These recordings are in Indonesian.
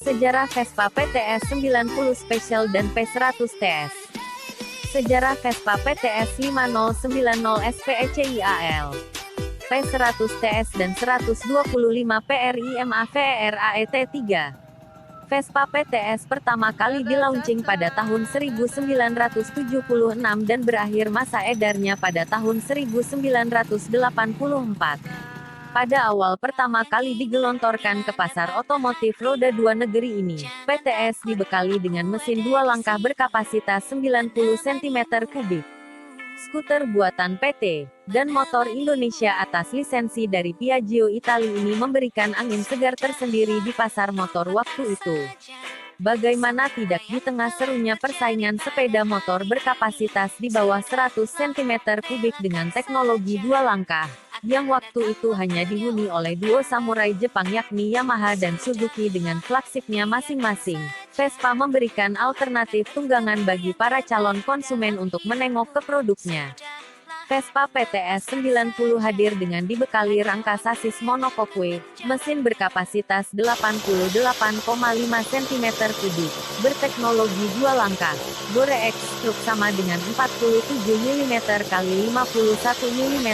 Sejarah Vespa PTS 90 Special dan P100 TS. Sejarah Vespa PTS 5090 SPECIAL, P100 TS dan 125 PRIMAVERAET3. Vespa PTS pertama kali dilaunching pada tahun 1976 dan berakhir masa edarnya pada tahun 1984. Pada awal pertama kali digelontorkan ke pasar otomotif roda dua negeri ini, PTS dibekali dengan mesin dua langkah berkapasitas 90 cm3, skuter buatan PT, dan motor Indonesia atas lisensi dari Piaggio Italia ini memberikan angin segar tersendiri di pasar motor waktu itu. Bagaimana tidak di tengah serunya persaingan sepeda motor berkapasitas di bawah 100 cm3 dengan teknologi dua langkah, yang waktu itu hanya dihuni oleh duo samurai Jepang yakni Yamaha dan Suzuki dengan flagshipnya masing-masing. Vespa memberikan alternatif tunggangan bagi para calon konsumen untuk menengok ke produknya. Vespa PTS 90 hadir dengan dibekali rangka sasis monocoque, mesin berkapasitas 88,5 cm3, berteknologi dua langkah, bore X-Truk sama dengan 47 mm x 51 mm,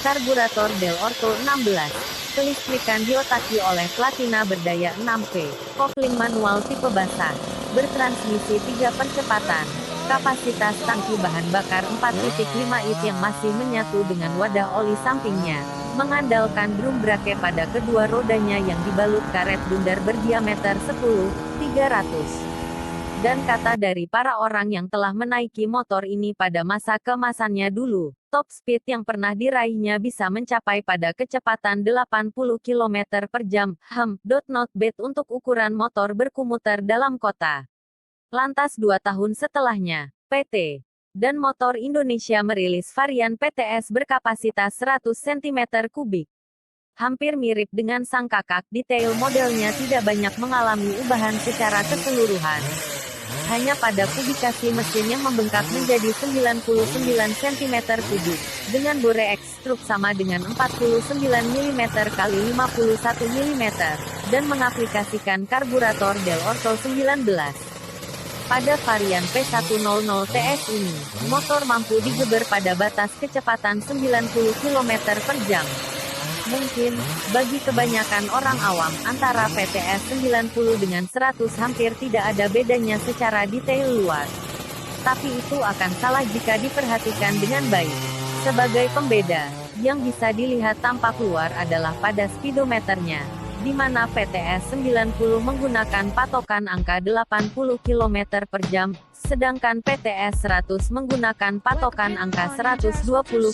karburator Del Orto 16, kelistrikan diotaki oleh Platina berdaya 6V, kopling manual tipe basah, bertransmisi 3 percepatan. Kapasitas tangki bahan bakar 4,5 it yang masih menyatu dengan wadah oli sampingnya, mengandalkan drum brake pada kedua rodanya yang dibalut karet bundar berdiameter 10,300. Dan kata dari para orang yang telah menaiki motor ini pada masa kemasannya dulu, top speed yang pernah diraihnya bisa mencapai pada kecepatan 80 km/jam, not bad untuk ukuran motor berkomuter dalam kota. Lantas 2 tahun setelahnya, PT dan Motor Indonesia merilis varian PTS berkapasitas 100 cm3. Hampir mirip dengan sang kakak, detail modelnya tidak banyak mengalami ubahan secara keseluruhan. Hanya pada kubikasi mesin yang membengkak menjadi 99 cm3, dengan bore X-Truk sama dengan 49 mm x 51 mm, dan mengaplikasikan karburator Del Orto 19. Pada varian P100 TS ini, motor mampu digeber pada batas kecepatan 90 km/jam. Mungkin, bagi kebanyakan orang awam, antara PTS 90 dengan 100 hampir tidak ada bedanya secara detail luar. Tapi itu akan salah jika diperhatikan dengan baik. Sebagai pembeda, yang bisa dilihat tampak luar adalah pada speedometernya, di mana PTS 90 menggunakan patokan angka 80 km/jam, sedangkan PTS 100 menggunakan patokan angka 120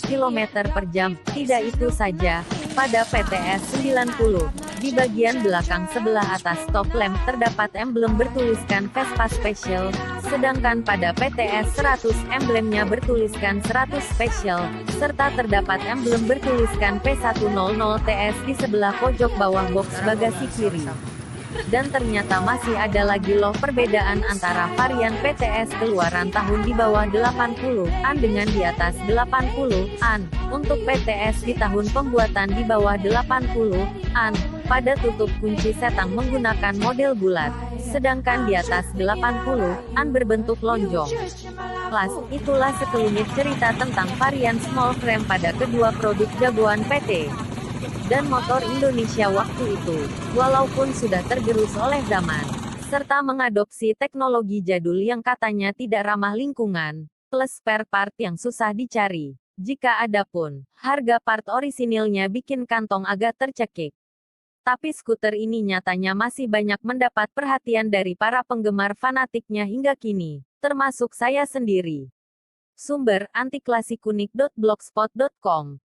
km/jam. Tidak itu saja, pada PTS 90, di bagian belakang sebelah atas top lamp terdapat emblem bertuliskan Vespa Special, sedangkan pada PTS 100 emblemnya bertuliskan 100 Special, serta terdapat emblem bertuliskan P100 TS di sebelah pojok bawah box bagasi kiri. Dan ternyata masih ada lagi loh perbedaan antara varian PTS keluaran tahun di bawah 80-an dengan di atas 80-an. Untuk PTS di tahun pembuatan di bawah 80-an, pada tutup kunci setang menggunakan model bulat, sedangkan di atas 80-an berbentuk lonjong. Itulah sekelumit cerita tentang varian small frame pada kedua produk jagoan PT dan Motor Indonesia waktu itu, walaupun sudah tergerus oleh zaman, serta mengadopsi teknologi jadul yang katanya tidak ramah lingkungan, plus spare part yang susah dicari. Jika ada pun, harga part orisinilnya bikin kantong agak tercekik. Tapi skuter ini nyatanya masih banyak mendapat perhatian dari para penggemar fanatiknya hingga kini, termasuk saya sendiri. Sumber antiklasikunik.blogspot.com